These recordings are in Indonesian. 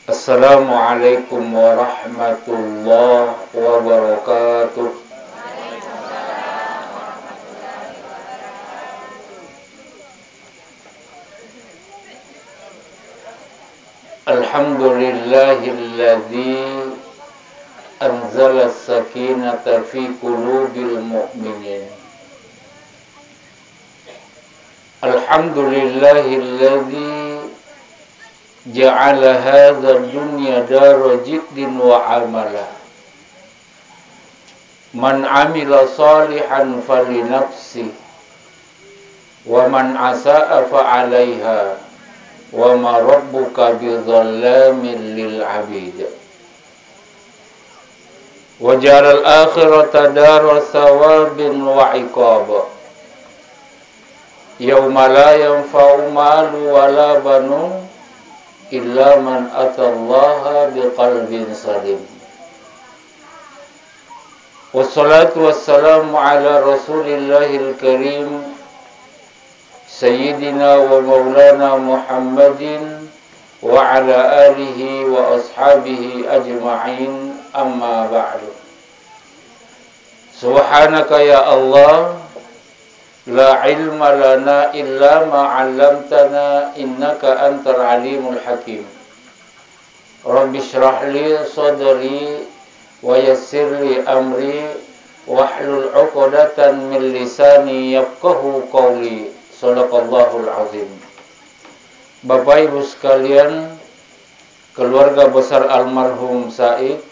Assalamualaikum warahmatullahi wabarakatuh. Alhamdulillahilladzi anzala as-sakinata fi qulubil mu'minin. Alhamdulillahilladzi ja'ala hadha dunya dara jiddin wa amala. Man amila salihan falinafsi wa man asa'a fa'alaiha wa ma rabbuka bidhallamin lil 'abid. Wa ja'ala al-akhirata dara thawabin wa 'iqab. Yauma la yanfa'u malu wa la banun illa man atallaha biqalbin salim. Wassalatu wassalamu ala rasulillahil karim sayyidina wa maulana Muhammadin wa ala alihi wa ashabihi ajma'in, amma ba'du. Subhanaka ya Allah, la ilma lana illa ma 'allamtana innaka antal alimul hakim. Rabbi shrah li sadri wa yassir li amri wahlul 'uqdatan min lisani yafqahu qawli. Shadaqallahul azim. Bapak Ibu sekalian, keluarga besar almarhum Said,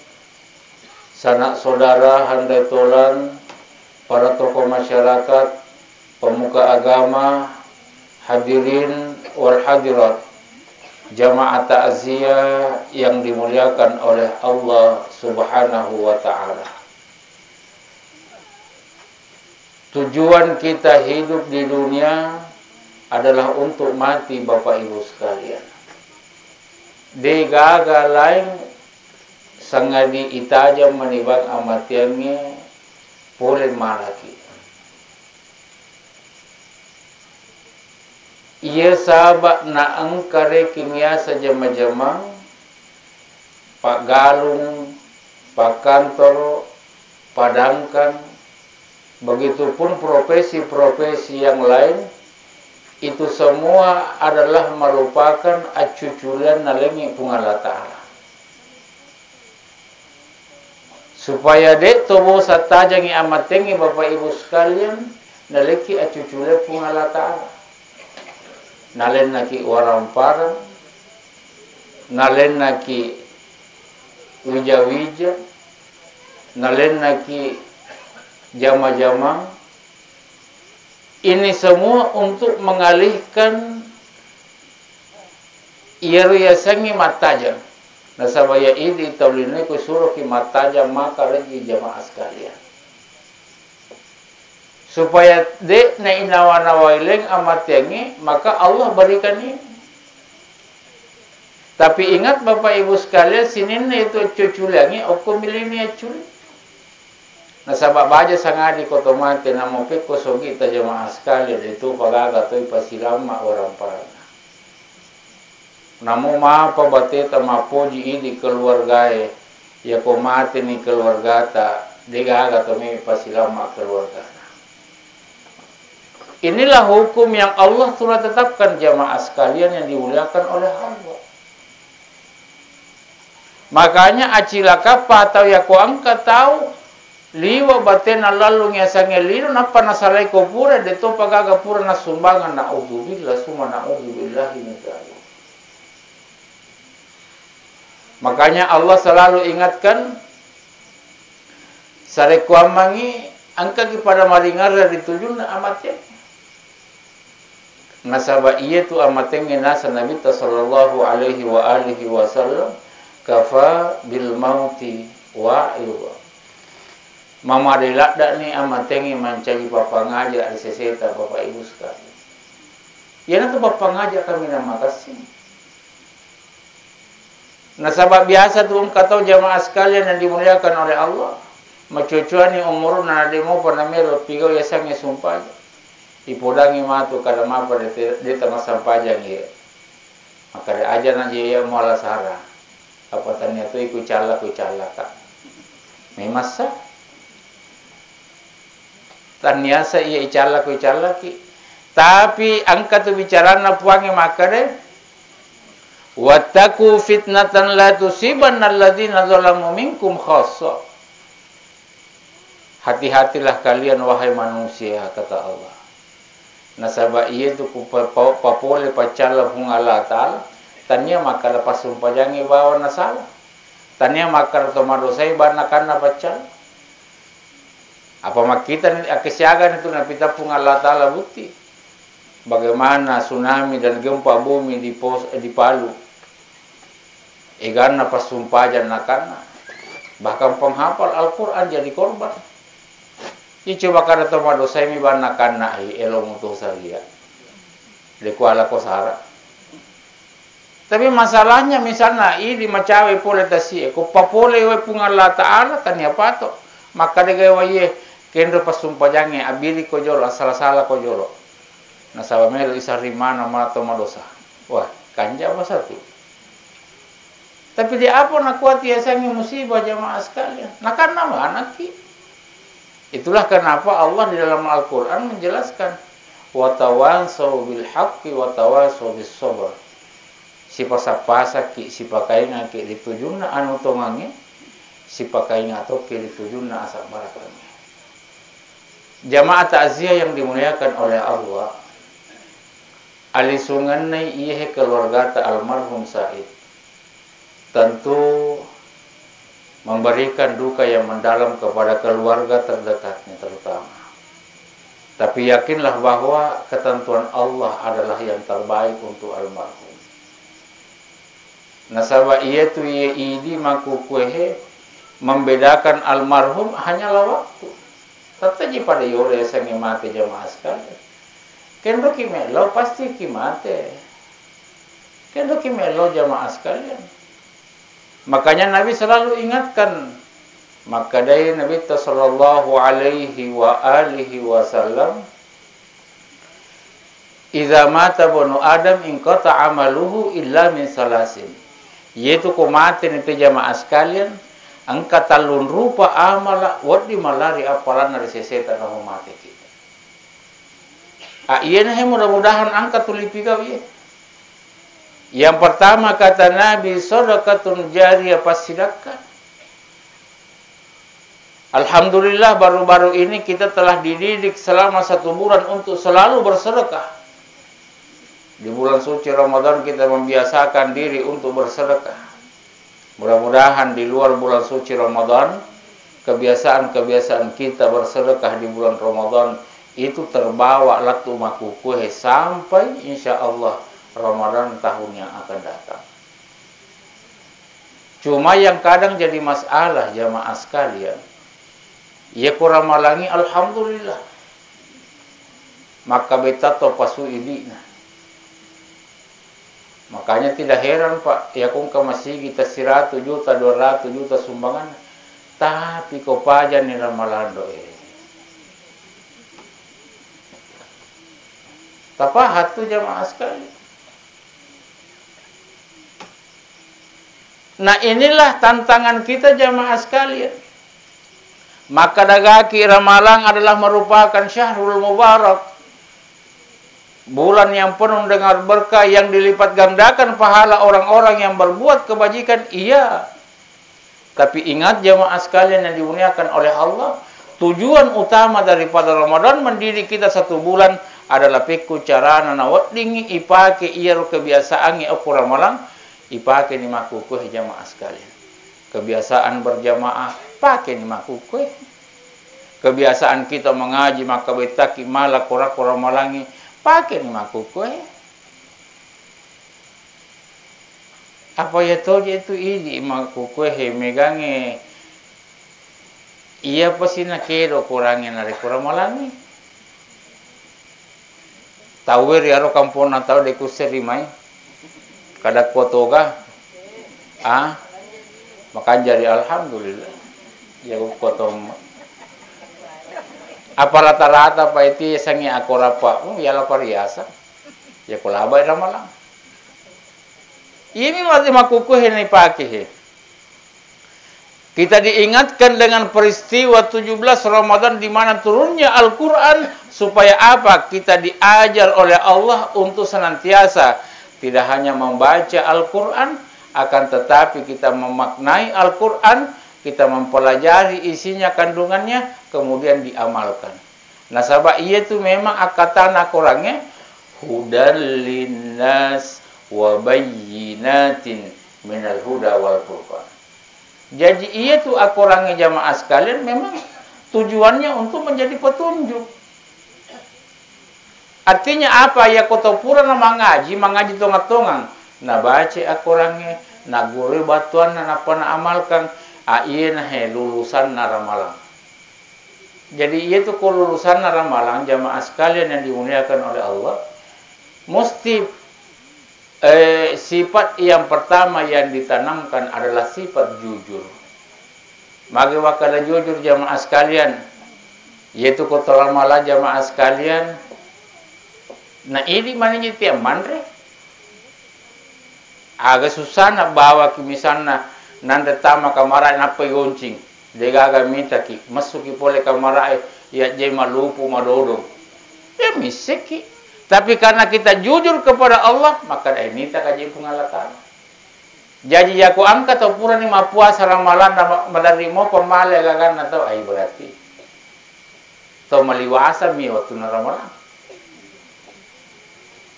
sanak saudara, handai tolan, para tokoh masyarakat, pemuka agama, hadirin wal hadirat, jamaah takziah yang dimuliakan oleh Allah Subhanahu wa ta'ala. Tujuan kita hidup di dunia adalah untuk mati, Bapak Ibu sekalian. Di gaga lain sangadi itaja manibang amatiannya pulin malaki. Ia sahabat na angkare kimia sajama-jama, Pak Galung, Pak Kantor, Padangkan, begitupun profesi-profesi yang lain, itu semua adalah merupakan acuculan nalengi pungala ta'ala. Supaya dek tobo satajangi amatengi Bapak Ibu sekalian, naleki acuculan pungala ta'ala. Nalen naki warampara, nalen naki wija-wija, nalen naki jama-jama. Ini semua untuk mengalihkan iaruyasangi mataja. Nasabaya ini taulini kusuruh ki mataja maka lagi jamaah sekalian. Supaya dek na inawana-waileng amatiangi, maka Allah berikan ini. Tapi ingat Bapak Ibu sekalian, sinin itu cuculangi, oku milini acul. Nasabak baja sangadi kotomate na mopek kosogi ta jamaah sekalian, itu pagaga toy pasilama orang parana. Namo maapa bateta mapoji ini keluargae, ya ko mate ni keluarga ta, degaga tomi pasilama keluarga. Inilah hukum yang Allah telah tetapkan jamaah sekalian yang dimuliakan oleh Allah. Makanya acilaka patau ya ko angka tahu liwa batena lalu ngiasange lino napa nasalai ko pura deto pagaga pura na sumbangan na'udzubillah summa na'udzubillahi min dzalik. Makanya Allah selalu ingatkan sare kuamangi angka kepada maringar ditujun na amatnya. Nasaba iya tu amatenge nasa Nabi sallallahu alaihi wa alihi wasallam kafa bil mauti wa'idha. Mama delak dak ni amatenge mancari bapa ngajak di seseta Bapak Ibu sekalian. Ya nanti bapa ngajak kami nama kasih. Nasaba biasa tu kata jamaah sekalian yang dimuliakan oleh Allah. Macucuani umur na demo panamero pigo yasange sumpah. Ipodangi matu kada mapa de tama sampajang ye. Maka de aja na je ya mola sara. Apa tanya tu ikut cala kak. Memasa. Tanyasa ia icala ki. Tapi angka tu bicara na puangi maka deh. Wattaku fitnatan la tusibanna alladziina zalamu minkum khassa. Hati-hatilah kalian wahai manusia, kata Allah. Nasaba iya tu papole pacala hung Allah Ta'ala. Tanya maka lepas sumpajangi bawa nasala. Tanya maka tomadosai bana kana pacala. Apa makita ni akesiagan itu napita hung Allah Ta'ala bukti. Bagaimana tsunami dan gempa bumi di Palu. Egan pas sumpajan nakana. Bahkan penghafal Al-Quran jadi korban. Ia coba kada tomado saya mi bana kana elong untuk salia. Lekuala kosara. Tapi masalahnya misalnya ini macawe pole tasi ko papole we pungal Ta'ala tanya pato. Maka de gawe ye kendo pas sumpajange abili ko jolo asala-sala ko jolo. Nasaba melo isarimana ma tomadosa. Wah, kanja masa tu. Tapi di apa nak kuat ya sangi musibah jamaah sekalian. Nak kana mana ki? Itulah kenapa Allah di dalam Al-Quran menjelaskan watawasaw bil haqqi watawasaw bis sabr. Si pasapasa ki si pakainga ki ditujuna anu tongange si pakainga to ki ditujuna asa barakange. Jamaah takziah yang dimuliakan oleh Allah. Alisunganai ieu keluarga ta almarhum Said. Tentu memberikan duka yang mendalam kepada keluarga terdekatnya terutama. Tapi yakinlah bahwa ketentuan Allah adalah yang terbaik untuk almarhum. Nasaba ia tu ia idi maku kuehe membedakan almarhum hanyalah waktu. Tetapi pada yore sangi mati jamaah sekalian. Kendo kimelo pasti kimate. Kendo kimelo jamaah sekalian. Makanya Nabi selalu ingatkan. Maka dari Nabi sallallahu alaihi wa alihi wasallam, "Idza mata bunu Adam inqata amaluhu illa min salasin." Yaitu ko mati ni jamaah sekalian, angka talun rupa amala wadi malari apalan dari sesetan na mati kita. Iya nah mudah-mudahan angka tulipi kau ya. Yang pertama kata Nabi, sedekatun jariyah pasidakah. Alhamdulillah baru-baru ini kita telah dididik selama 1 bulan untuk selalu bersedekah. Di bulan suci Ramadan kita membiasakan diri untuk bersedekah. Mudah-mudahan di luar bulan suci Ramadan, kebiasaan-kebiasaan kita bersedekah di bulan Ramadan itu terbawa latu makukuhe sampai insya Allah Ramadan tahun yang akan datang. Cuma yang kadang jadi masalah jamaah sekalian, ya kurang malangi alhamdulillah. Maka betato pasu ibina. Makanya tidak heran Pak, ya kung masih kita 100 juta, 200 juta sumbangan, tapi kau pajan ni ramalando Tapahat tu jamaah sekalian. Nah inilah tantangan kita jamaah sekalian. Maka dagaki Ramalan adalah merupakan syahrul mubarak. Bulan yang penuh dengan berkah yang dilipat gandakan pahala orang-orang yang berbuat kebajikan. Iya. Tapi ingat jamaah sekalian yang dimuliakan oleh Allah. Tujuan utama daripada Ramadan mendidik kita 1 bulan adalah piku carana nawat dingi ipake iya kebiasaan aku Ramalan. Ipake ni makukuh jamaah sekalian. Kebiasaan berjamaah pakai ni makukuh. Kebiasaan kita mengaji maka betaki malah kora-kora malangi pakai ni makukuh. Apa ya toje itu ini makukuh megange. Iya pasti nak kero kurangnya nari kora malangi. Tahu ri aro kampung na tahu dekuseri mai. Kadak kotoga, maka jadi alhamdulillah. Ya kotong. Apa rata-rata Pak itu sangi aku rapa, ya lapar biasa. Ya kulabai ramalang. Ini masih makukuh ini pakai. Kita diingatkan dengan peristiwa 17 Ramadan di mana turunnya Al-Quran. Supaya apa? Kita diajar oleh Allah untuk senantiasa tidak hanya membaca Al-Quran, akan tetapi kita memaknai Al-Quran, kita mempelajari isinya, kandungannya, kemudian diamalkan. Nah sahabat, ia itu memang akatan orangnya hudan linnas wa bayyinatin minal huda wal furqan. Jadi ia itu orangnya jamaah sekalian memang tujuannya untuk menjadi petunjuk. Artinya apa? Ya kota pura na mengaji tonga-tongang. Na baca orangnya, na guru batuan na apa na amalkan. Iya na lulusan na ramalang. Jadi ia itu kelulusan na ramalang jamaah sekalian yang dimuliakan oleh Allah. Mesti sifat yang pertama yang ditanamkan adalah sifat jujur. Magi wakala jujur jamaah sekalian. Yaitu kota ramalan jamaah sekalian. Nah ini mana tiap mandre agak susah nak bawa ki misalnya nanda tama kamara napa goncing dega agak minta ki masuki pole kamara ya je malupu madodong ya miseki. Tapi karena kita jujur kepada Allah maka ini tak kaji pengalatan. Jadi aku angkat atau pura ni mapuasa ramalan menerima pemale gagan atau ai berarti to maliwasa mi waktu ramalan.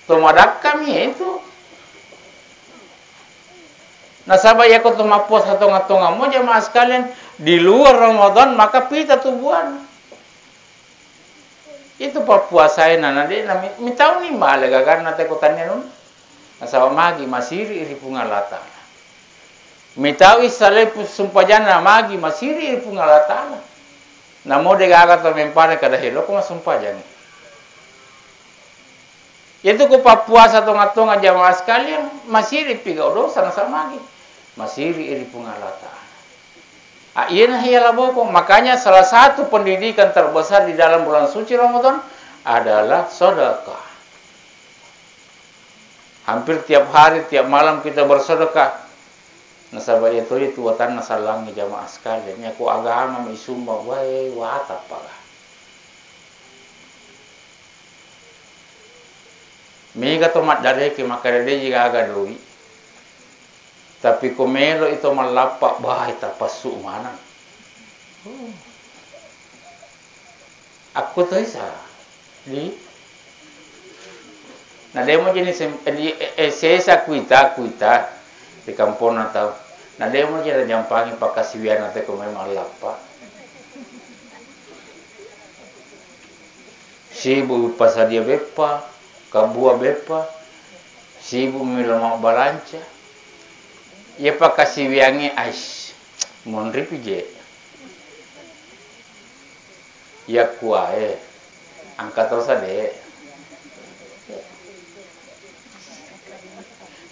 Tomadak kami itu. Nah sahabat ya kau mapuas atau ngatonga mau jamaah sekalian di luar Ramadan maka pita tubuhan. Itu papuasain nanti mitau ni malaga kan nate kotanya nun. Nah sahabat magi masiri iri pungalata. Mitau isale sumpajana magi masiri iri pungalata. Nah mau degaga to mempane kada helo ko masumpajana. Itu ko papuasa tonga-tonga jamaah sekalian masih ripiga dosa sama lagi. Masih iri pungalata. Iya nah hiyalah boko. Makanya salah satu pendidikan terbesar di dalam bulan suci Ramadan adalah sedekah. Hampir tiap hari, tiap malam kita bersedekah. Nasabah itu watan nasalangi jamaah sekalian. Ya ku agama isumba wae watapala. Mega tomat dari ke makarede jika agak doi. Tapi komelo itu malapak bahai tapasu mana. Aku tahu di. Nah demo jenis di sesa kuita di kampung atau. Nah demo jenis jampangi pakasiwian atau komelo malapak. Si bu pasadia bepa. Kabua bepa, sibu miloma balanca, ya pakasi wiangi ais, monri pije, ya kuae, angkat terus ade.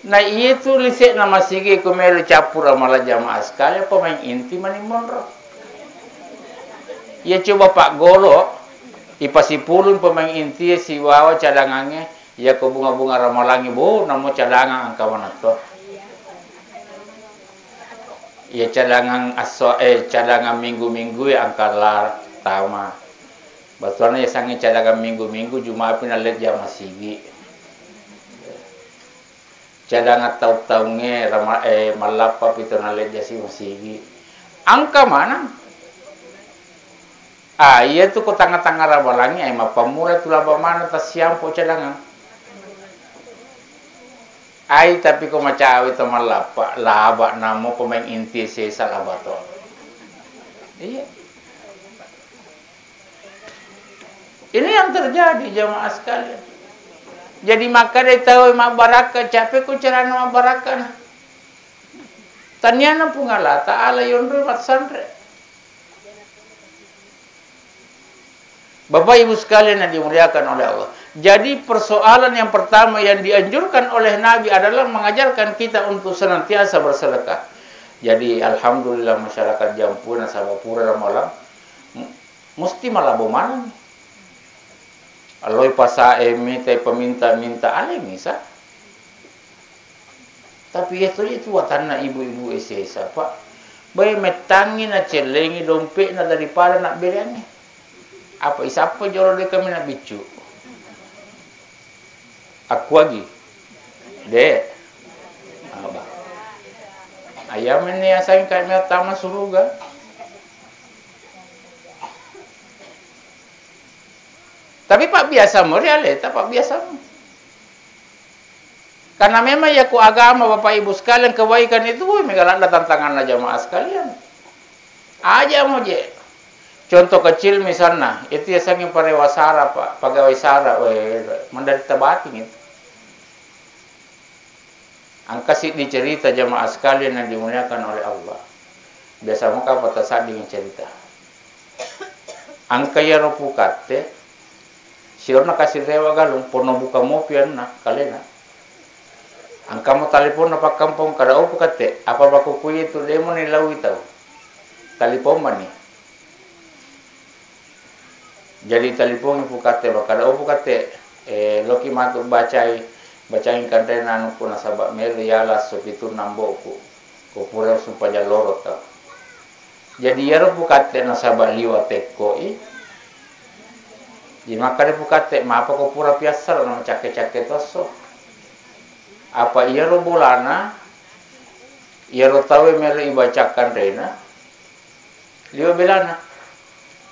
Nah itu lisek nama sige kumelu capur amalah jamaah sekali pemain inti mani monro. Ya coba Pak Golo. Ipasipulun pemain inti si wawa cadangannya ya ke bunga-bunga ramalangi bo namo cadangan angka mana to ya cadangan cadangan minggu-minggu ya angka lar tama batuannya ya sange cadangan minggu-minggu Jumat pinalet jam masigi cadangan tahu-tahunya malapa pitonalet jasi masigi angka mana. Iya tu ko tanga-tanga ramalangi ay mapamula tu laba mana tas siampo cadangan. Ay tapi ko macawi to malapa laba namo pemain inti sesa laba to. Iya. Ini yang terjadi jamaah sekalian. Jadi maka dia tahu mak baraka capek ko carana mak baraka. Tanyana pungalata ala yonro mat sandre. Bapak Ibu sekalian yang dimuliakan oleh Allah. Jadi persoalan yang pertama yang dianjurkan oleh Nabi adalah mengajarkan kita untuk senantiasa bersedekah. Jadi alhamdulillah masyarakat Jampuna Sabapura Ramalang mesti malah bomanan. Aloi pasa minta peminta alemisa. Tapi itu watanna ibu-ibu SSA Pak. Boy metangi na celengi dompet na daripada nak beliannya. Apa isapa joro de kami nak bicu. Aku lagi. Dek. Apa? Ayam ini asal kat mel taman suruga. Tapi pak biasa mo reale, tak pak biasa mo. Karena memang ya ku agama Bapak Ibu sekalian kebaikan itu megalan tantangan jamaah sekalian. Aja mo je. Contoh kecil misalnya, itu ya sangi parewasara Pak, pegawai sara menderita batin itu. Angka sih dicerita jamaah sekalian yang dimuliakan oleh Allah. Biasa muka pada saat dengan cerita. Angka ya ropukat te. Siorna kasih rewa galung, pono buka mopian na kalena. Angka mo telepon na pak kampung kada opo kate apa baku kuy itu demo ni lawi tau telepon mani jadi telepon ibu kate kada opo kate loki matu bacain kanten anu pun nasabak meli yala sopitur namboku ko pura supaya lorot tau jadi yaro bukate nasabak liwa teko jadi makane bukate ma apa ko pura piasar na cake-cake toso apa iya ro bolana iya ro tawe mele ibacakan rena liwa belana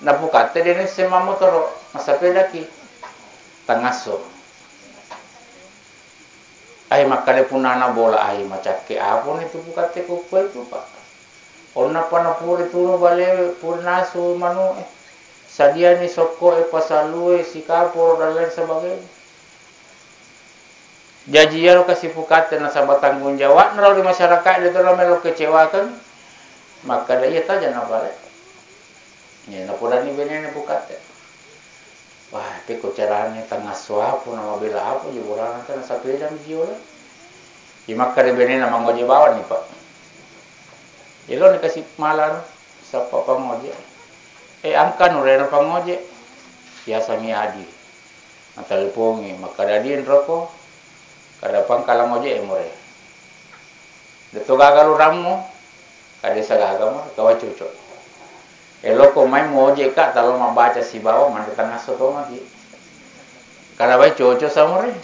na bukate dene sema motor masapeda ki tangaso ay makale punana bola ay macake apon itu bukate ko itu Pak onna pana puri turu bale purnasu manu sadia ni soko pasalue sikapor dan lain sebagainya. Jadi ya lo kasih pukat na sahabat tanggung jawab naro di masyarakat itu ramai kecewakan maka dia tanya apa ya na pula ni benen pukat wah tapi caranya tengah suapu nama bela apa je orang kan sapeda mijio lah di maka dia benen nama ngoje bawa nih Pak ilo ni kasih malan sapa pangoje angka nurena pangoje biasa mi adi na telepongi maka dadin rokok kada pangkala ngoje emore deto gagalu ramu kada sagaga mo kawa cucuk eloko mai moje ka talo membaca si bawa man tengah soto magi kada bai cucuk samore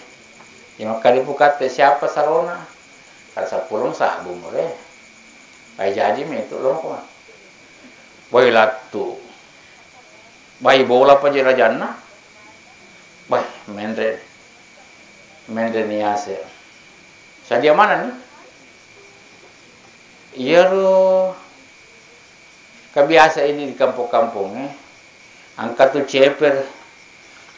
yang kali pukat siapa sarona kada sapulung sabu more ai jadi me itu lo ko boy latu bai bola pa jera janna bai Mendeniase. Sadia mana nih? Iya lo kebiasa ini di kampung-kampung angka tu ceper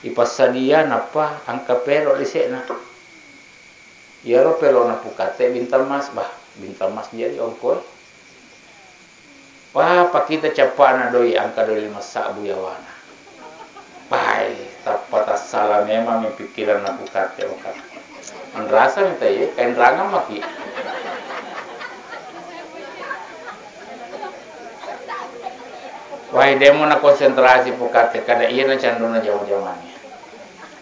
ipasadia napa angka pero lisena. Iya lo pero na pukate bintang mas jadi ongkoi. Wah pakita capana doi angka doi masak buyawana. Pai, tapat salah memang pikiran aku kate okat. Anrasa minta ya, kain rangam maki. Wah, demo na konsentrasi pukate kada iya na canduna jauh-jauhnya.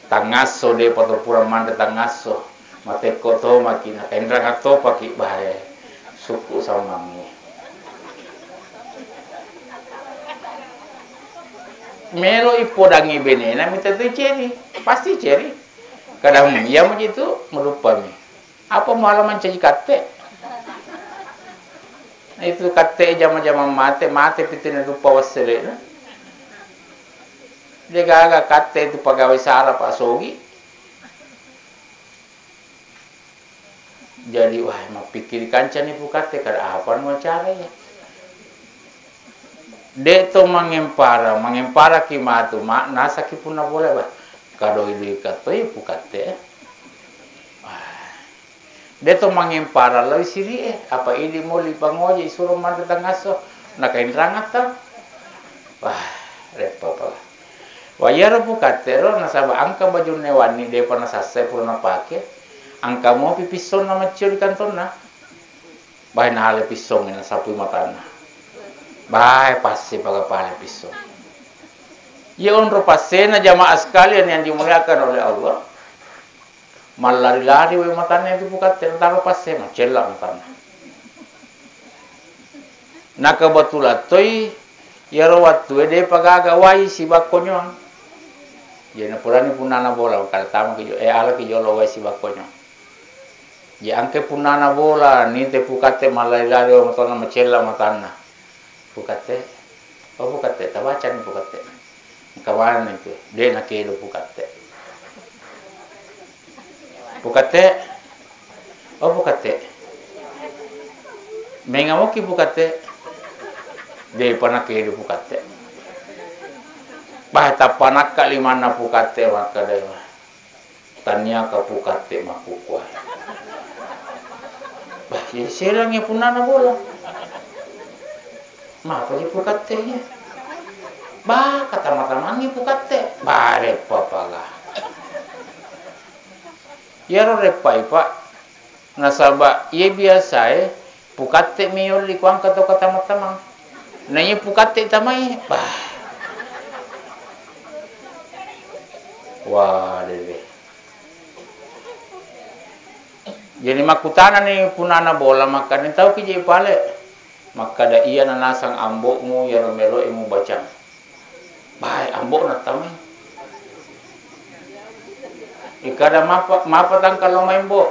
Tangaso de patopura mande tangaso, mate koto maki na kain rangam to paki bae suku sama mami. Melo ipodangi benena minta tu ceri pasti ceri kadang ya begitu melupa mi apa malam mencari kate itu kate jama-jama mate pitin lupa wasele dia gaga kate itu pegawai sara Pak Sogi jadi wah mak pikir kancan ibu kate kada apa mau cara ya Deto mangempara kimatu mak nasa kipuna boleh bah kado ili kato ibu kate Deto mangempara lawi siri apa ini mau lipangoje suruh mandi tangaso nakain rangat tau wah repot lah wayar bu kate ro nasaba angka baju newani de pana sase purna pake angka mau pipison nama ciu di kantona bah na hale pisong ina sapu matana Baik pasti pakai pisau. Ya onro pasena jamaah sekalian yang dimuliakan oleh Allah. Malari-lari we matanya itu bukan tentang pasena celak matanya. Nakabatulatoy yarawat tu de pagagawai si bakonyo. Jadi purani punana bola kala tama ke ala ke jolo wai si bakonyo. Ji angke punana bola ni te pukate malailari o matona macella matana. Pukate. Oh pukate tabaca ni pukate. Kawan itu de na ke do pukate. Pukate. Oh pukate. Mengamoki pukate. De pana ke do pukate. Bah tapanak kalimana pukate maka dewa. Tania ka pukate makukuai. Bah, jadi serangnya punana bola. Mapa di pukatenya. Bah, kata matamangi pukate. Bah, repa pala. Ya repai pak. Nasaba, iya biasa pukate miyol di kuang kata matamang. Nanya pukate tamai. Bah. Wah, dede. Jadi makutana ni punana bola maka ni tahu ki pale maka da iya na nasang ambokmu ya melo imu baca bae ambok na tami ikada mapa tang kalau main bo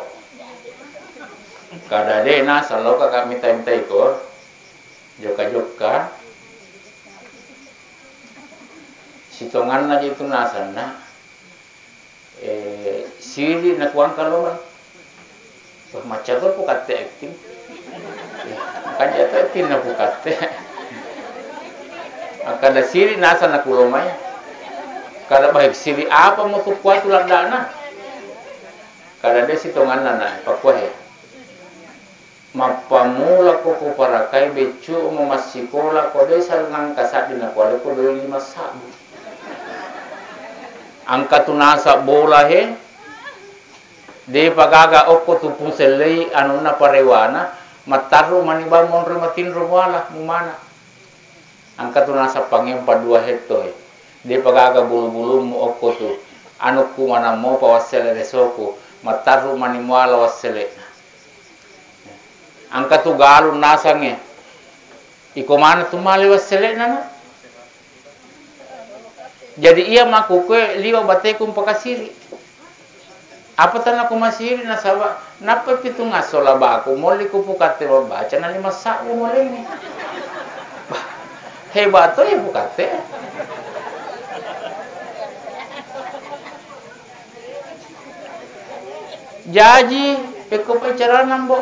kada de na salo ka minta ko joka sitongan na itu nasana siri na kuang kalau main macam tu pukate acting, kan jatuh acting na pukate. Kada siri nasa na kulomay, kada baik siri apa mo tu kuat ulang dana, kada de sitongan na pakuah. Mapamula ko para kay becu mo masikola ko de sal nang kasat din ako ko do 5 sabu. Angka tu nasa bola he. De pagaga okko tu puselei anu na parewana mataru maniba monre matin rumala mumana angka tu nasa pangem pa 2 hektoe de pagaga bulu-bulu mu okko tu anu ku mana mo pa wasele resoko mataru manimwala wasele angka tu galu nasange iko mana tu mali wasele nana jadi ia makukwe liwa batekum pakasiri apa tanah ko masiri na sawa napa pitu ngasola ba ako moli ko pukate baca na 5 sabu moli ni hebat to ya pukate jaji peko pacara nambo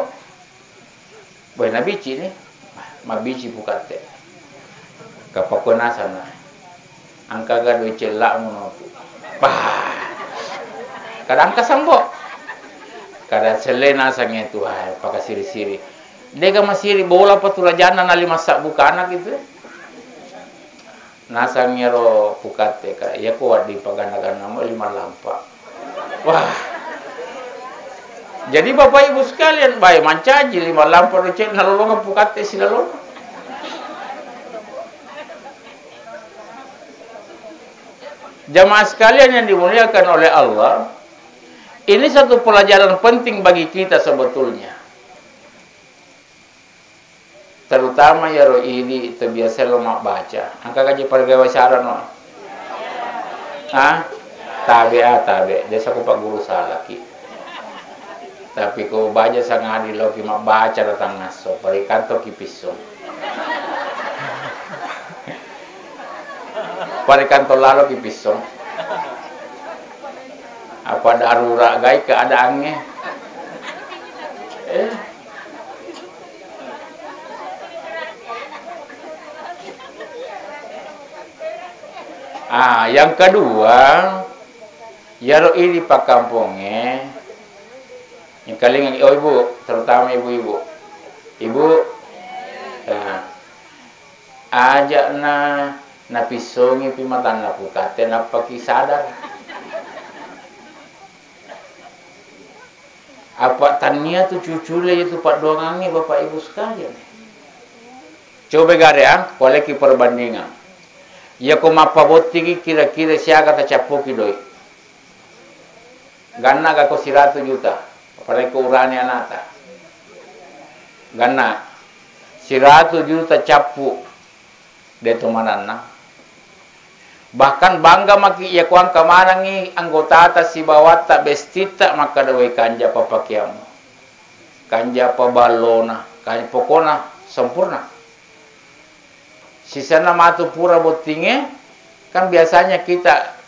boy na bici ni mabici pukate kapakona sana angka gado celak mo bah kadang kasambo kada selena sange tu hai pakasiri-siri dega masiri bola patulajana na 5 sak bukana gitu nasangnya ro pukate ka ya ko wadi pagana-gana mo 5 lampa wah jadi bapak ibu sekalian bae mancaji 5 lampa ro cek nalolongan pukate sinalong jamaah sekalian yang dimuliakan oleh Allah. Ini satu pelajaran penting bagi kita sebetulnya. Terutama ya roh ini terbiasa lo mak baca. Angka kaji pergawe syarat no. Hah? Tabe. Desa ko pak guru salah ki. Tapi ko baca sang adi lo ki mak baca datang ngaso. Parikanto ki piso. Parikanto lalo ki piso. Apa darurat gai keadaannya yang kedua yaro ini pak kampungnya yang kali oh ibu terutama ibu ajak na pisongi pimatan na pukate na pakisadar apa tania tu cucule itu pak dongangi bapak ibu sekalian coba garea koleki perbandingan ya ko mapaboti kira-kira siaga ta capoki doi ganna ga ko 100 juta pare ko urani anata ganna 100 juta capu de tumanana. Bahkan bangga maki ya kuang kamarangi anggota ta si bawata bestita maka dawai kanja papakiamu. Kanja pabalona, kanja pokona sempurna. Sisana matu pura botinge kan biasanya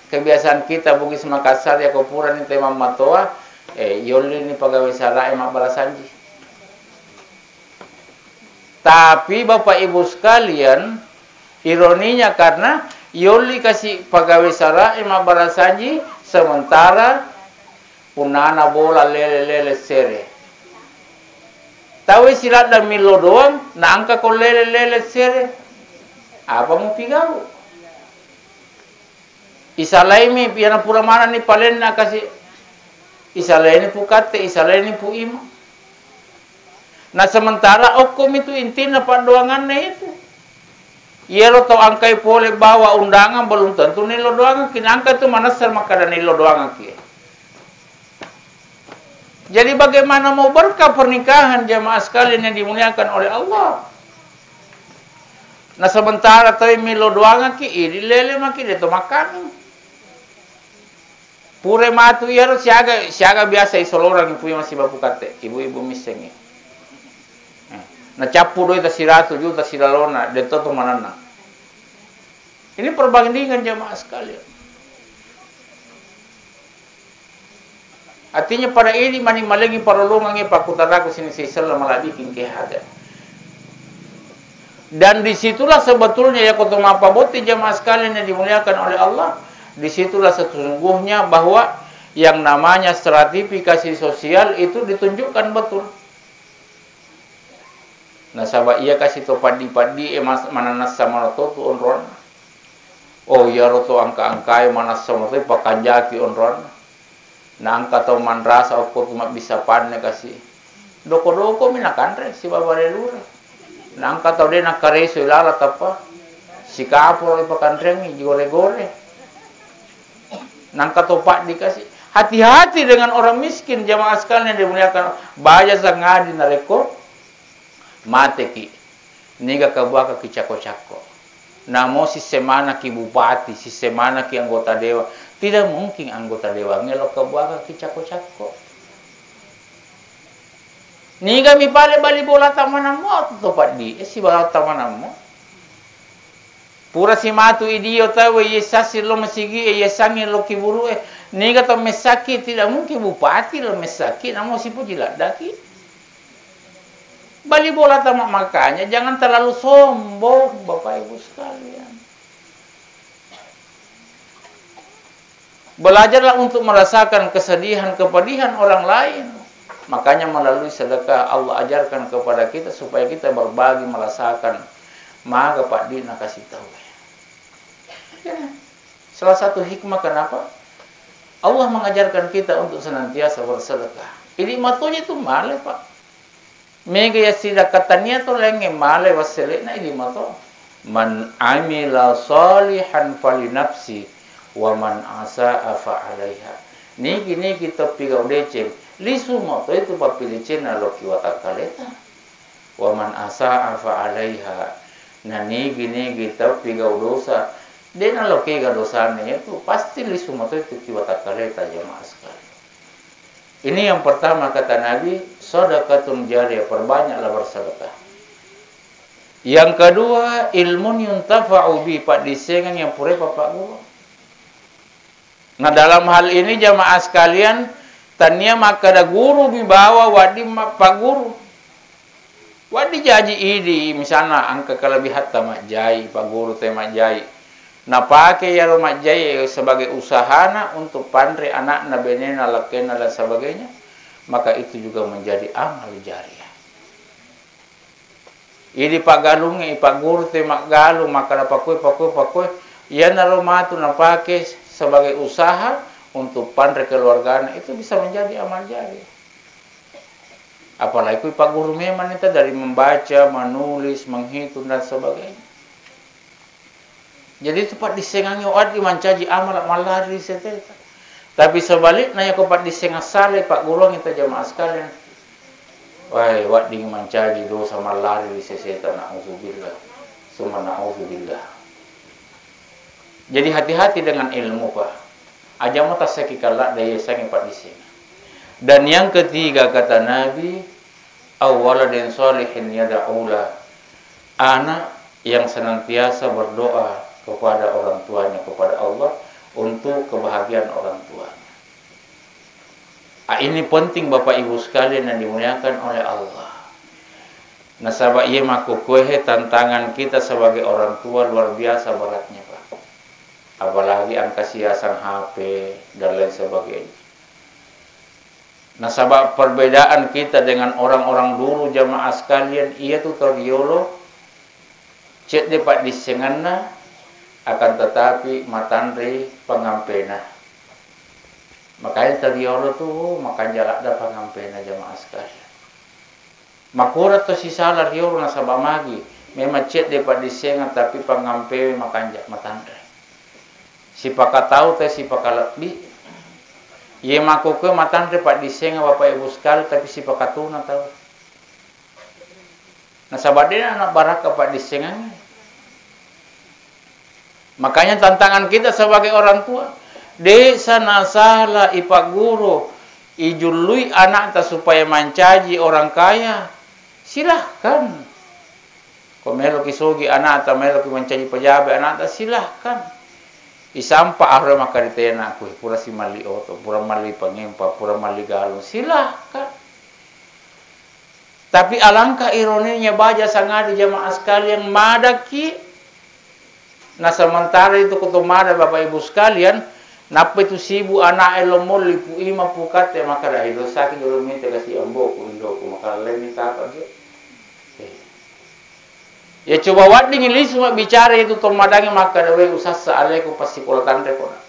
kebiasaan kita Bugis Makassar ya pura ni tema matoa yoli ni pegawai sarai mak balasanji. Tapi Bapak Ibu sekalian, ironinya karena yoli kasih pegawai sarai mak balasanji sementara punana bola lele sere. Tahu silat dan milo doang, na angka ko lele sere. Apa mau pigau? Isalai mi piana pura mana ni palen na kasi isalai ni pukate, isalai ni pu ima. Nah sementara okom itu intinya panduangan itu. Yelo to angkai pole bawa undangan belum tentu nilo doangan kinangka tu manasar maka dan nilo doangan kia. Jadi bagaimana mau berkah pernikahan jamaah sekalian yang dimuliakan oleh Allah? Nah sementara tahu milo doang ki ini lele maki dia tu makan. Pure matu ya siaga biasa isolorang ibu yang masih bapu kate ibu-ibu misengi. Nah capu doi ta 100 juta silalona dia tu manana. Ini perbandingan jamaah sekalian. Artinya pada ini mani malengi parolongan nge pakutaraku sini sisal maladikin ke hada. Dan disitulah sebetulnya ya kutu mapaboti jamaah sekalian yang dimuliakan oleh Allah. Disitulah sesungguhnya bahwa yang namanya stratifikasi sosial itu ditunjukkan betul. Nah sahabat ia kasih to padi-padi mananas sama roto tu onron. Oh ya roto angka-angkai manas sama roto pakanjaki onron. Nah angka to manrasa aku cuma bisa panen kasih. Doko-doko minakandre si babare lura. Nangka tau dia nak kareso ilala tapa si kapur ipakandrengi gore-gore. Nangka topak dikasih. Hati-hati dengan orang miskin jamaah sekalian yang dimuliakan. Baja sangadi nareko mate ki. Niga kabaka ki cako-cako. Namo sistemana ki bupati, sistemana ki anggota dewa. Tidak mungkin anggota dewa ngelok kabaka ki cako-cako. Ni kami pale bali bola tamanamo atau topat di si bola tamanamo pura si matu idio tahu yesasi lo masigi yesangi lo kiburu ni kata mesaki tidak mungkin bupati lo mesaki namo si pujila daki bali bola tamak makanya jangan terlalu sombong Bapak Ibu sekalian. Belajarlah untuk merasakan kesedihan kepedihan orang lain. Makanya melalui sedekah Allah ajarkan kepada kita supaya kita berbagi merasakan. Maka Pak Dina kasih tahu. Ya. Salah satu hikmah kenapa Allah mengajarkan kita untuk senantiasa bersedekah. Ini matunya itu male Pak. Mega ya sidakatanya tu lenge male waselena ini matu. Man amila salihan fali nafsi wa man asa'a fa 'alaiha. Niki kita pigau decem. Lisu moto itu papilicin alo kiwata kaleta. Waman asa afa alaiha. Nani gini kita pigau dosa. Den alo kiga dosanya itu pasti lisu moto itu kiwata kaleta jamaah sekali. Ini yang pertama kata Nabi, sedekatun jariyah, perbanyaklah bersedekah. Yang kedua, ilmun yuntafa'u bi, pak disengan yang pure Bapak Guru. Nah dalam hal ini jamaah sekalian, tania maka ada guru dibawa wadi pak guru. Wadi jaji idi misalnya angka kelebihan tamak jai pak guru tamak jai. Nah pakai ya mak jai sebagai usahana untuk pandri anak nabenena lakena dan sebagainya, maka itu juga menjadi amal jariah. Idi pak galungnya pak guru tamak galung maka pakoi ya nalo matu napake sebagai usaha untuk pandai keluarganya, itu bisa menjadi amal jariah. Apalagi Pak Guru memang itu dari membaca, menulis, menghitung dan sebagainya. Jadi tepat disengangi wadi mancaji amal malari seteta. Tapi sebaliknya ya kepat disengang sale Pak Guru kita jamaah sekalian. Wahai wak ding mancaji dosa malari di sesetan, na'udzubillah. Summa na'udzubillah. Jadi hati-hati dengan ilmu, Pak. Aja mata sakikala daya sangi Pak di sini. Dan yang ketiga kata Nabi, awwaladin sholihin yada'ula. Anak yang senantiasa berdoa kepada orang tuanya, kepada Allah untuk kebahagiaan orang tuanya. Ini penting Bapak Ibu sekalian yang dimuliakan oleh Allah. Nasabah iya maku kuehe tantangan kita sebagai orang tua luar biasa beratnya, Pak. Apalagi angka siasan HP dan lain sebagainya. Nasabah perbedaan kita dengan orang-orang dulu jamaah sekalian, iya tuh teriolo cek dapat disenganna akan tetapi matandri pengampena. Makanya teriolo tuh makanya ada pengampena jamaah sekalian. Makurat to si salar riolo nasabah magi. Memang cek dapat disengan tapi pengampe makanya matandri. Si pakatau teh si pakalekbi. Ye makuke matandri pak disengan Bapak Ibu sekali tapi si pakatuna tahu. Nasabah dia anak baraka pak disengan. Makanya tantangan kita sebagai orang tua, desa nasalah ipak guru ijului anak ta supaya mancaji orang kaya, silahkan. Kau melo kisogi anak ta melo ki mancaji pejabat anak ta silahkan. Isampa ahra makaritena aku pura si mali oto, pura mali pangimpa, pura mali galung, silahkan. Tapi alangkah ironinya baja sangadi jamaah sekalian madaki. Nah sementara itu kutumada Bapak Ibu sekalian, napa itu sibu anak elomol lipu ima pukat ya maka dah itu sakit dulu minta kasih amboku indoku maka lain minta apa dia. Ya coba wading ini semua bicara itu tomadangi maka dah usah sealeku pasti kolatan rekona.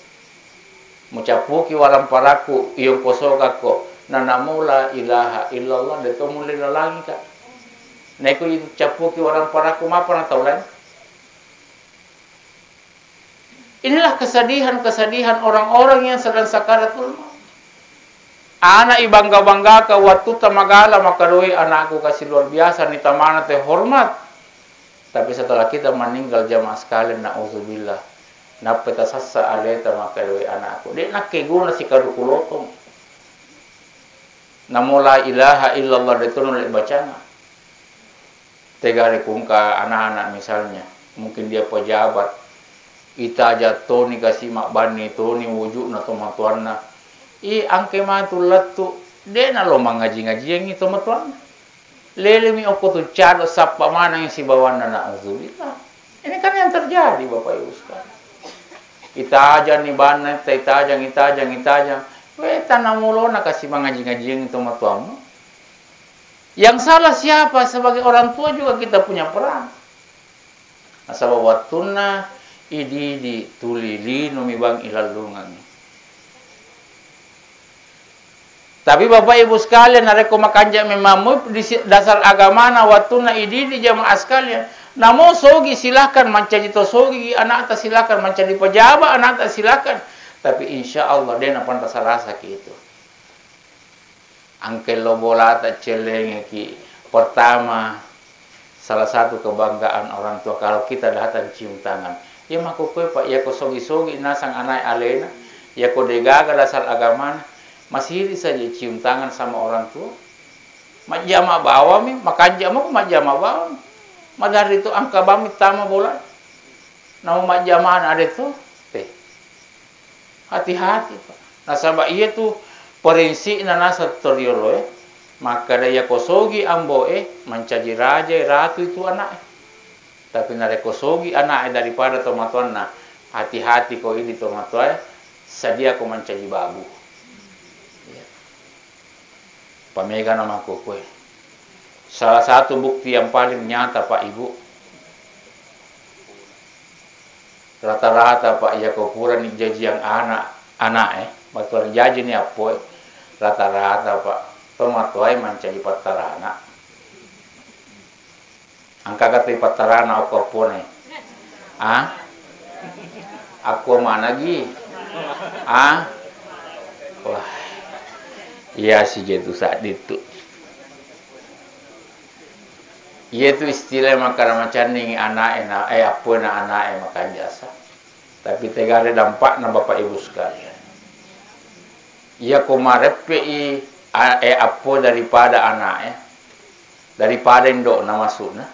Mucapuki waram paraku iyo kosoka ko nanamula ilaha illallah de tomule lalangi ka. Neko itu capuki waram paraku mapa na taulan. Inilah kesedihan-kesedihan orang-orang yang sedang sakaratul maut. Anak ibangga-bangga ka waktu tamagala makarui anakku kasih luar biasa ni tamana teh hormat. Tapi setelah kita meninggal jamaah sekalian na'udzubillah. Napa tasassa aleta makarui anakku. Dia nak keguna si kadukulotong. Namula ilaha illallah detunul bacana. Tegari kungka anak-anak misalnya. Mungkin dia pejabat. Ita jatuh ni kasih mak bani tu ni wujud na tomatuan na. Angke matu latu de na lo mengaji-ngaji yang itu matuan. Lele mi aku tu cado sapa mana yang si bawan na na'udzubillah. Ini kan yang terjadi Bapak Ibu sekalian. Ita aja ni bana, ita aja. Weta na mulo na kasih mengaji-ngaji yang itu matuamu. Yang salah siapa? Sebagai orang tua juga kita punya peran. Asal watuna idi tulili numi bang ilalungan. Tapi Bapak Ibu sekalian nareko makanja memamu di dasar agama na watuna idi di jamaah sekalian. Namo sogi silakan mancaji to sogi anak ta silakan mancaji pejabat anak ta silakan. Tapi insya Allah dia napan rasa rasa gitu. Angkel lo bola ta celenge ki pertama salah satu kebanggaan orang tua kalau kita datang cium tangan. Ya maku kue Pak, ya ko sogi-sogi nasang anai alena, ya ko degaga dasar agama, masih saja cium tangan sama orang tua. Majama bawa mi, makanja mo majama bawa. Madari itu angka bami tama bola. Nama majama ada itu, teh. Hati-hati Pak. Nasabah iya tu perinsi nasa toriolo maka daya kosogi amboe mencaji raja ratu itu anak. Tapi narekosogi anak daripada tomatuan na hati-hati kau ini tomatuan sedia kau mencaji babu. Ya. Pamega nama kue. Salah satu bukti yang paling nyata Pak Ibu. Rata-rata Pak ya kau pura ni jaji yang anak batuan jaji ni apa? Rata-rata Pak tomatuan mencaji patarana. Angka kata patarana aku pone. Aku mana lagi? Wah. Iya sih gitu saat itu. Yaitu istilah makana macam ni anak apa na anak makan jasa. Tapi tegare dampak na Bapak Ibu sekalian. Ia komarepe apa daripada anak daripada indok na masukna.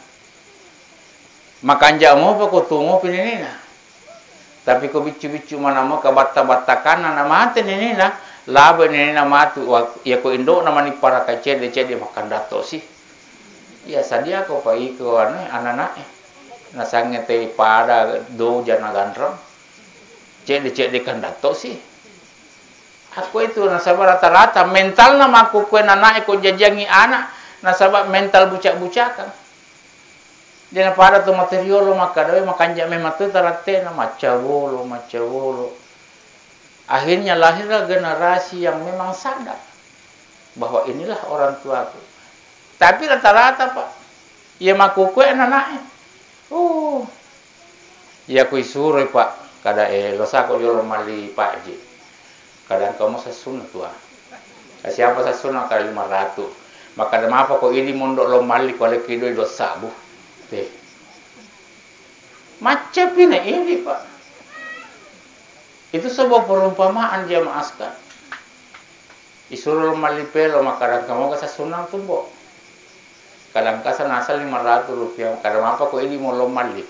Makan jamu apa ko tungo pinina. Tapi ko bicu-bicu mana mo ka batta-battakan na mate nina. Labe nina matu ya ko indok na mani para kacede makan dato sih. Ya sadia ko pa iko anak nasange te pada do jana gandram. Cede kan dato sih. Aku itu nasabah rata-rata mental nama aku kuen anak ko jajangi anak nasabah mental bucak-bucakan. Jangan pada tu material lo makadawe makan jame matu tarate na macawolo. Akhirnya lahirlah generasi yang memang sadar bahwa inilah orang tuaku. Tapi rata-rata Pak, ia maku kue anak-anaknya. Ia kui suruh Pak, kada lo sako jolo mali Pak Ji. Kadang kamu sasuna tua. Siapa sasuna kali 500. Maka ada apa kok ini mondok lo mali kole kido do sabu. Teh. Macam ini Pak. Itu sebuah perumpamaan jamaah sekalian. Isuruh lo mali pelo maka kadang kamu sasuna tumbok. Kadang kasar nasal 500 rupiah. Kadang apa kok ini mau lomali.